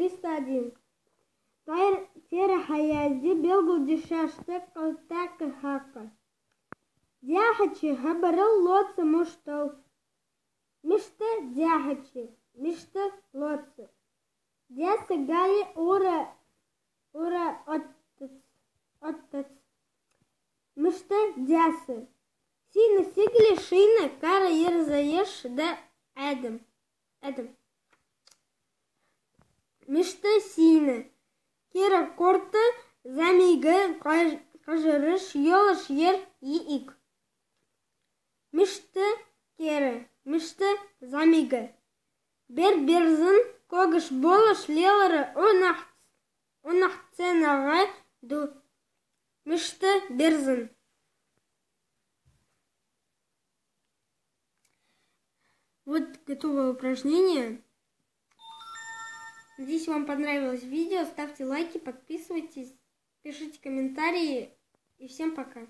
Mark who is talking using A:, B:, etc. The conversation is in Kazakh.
A: 301. Тері хаязді белгуді шашты қалтақы хақы. Дяхачи габарыл лоцы муштал. Мишты дяхачи, мишты лоцы. Дясы гали ура оттац. Мишты дясы. Сины сигли шины кара ерзаеш да әдім. Мишты сины. Кира корты замигі қажырыш елыш ер иик. Мишты кері, мишты замигі. Берзін когыш болыш лелары онақценаға ду. Мишты берзін. Вот готовое упражнение. Надеюсь, вам понравилось видео. Ставьте лайки, подписывайтесь, пишите комментарии. И всем пока.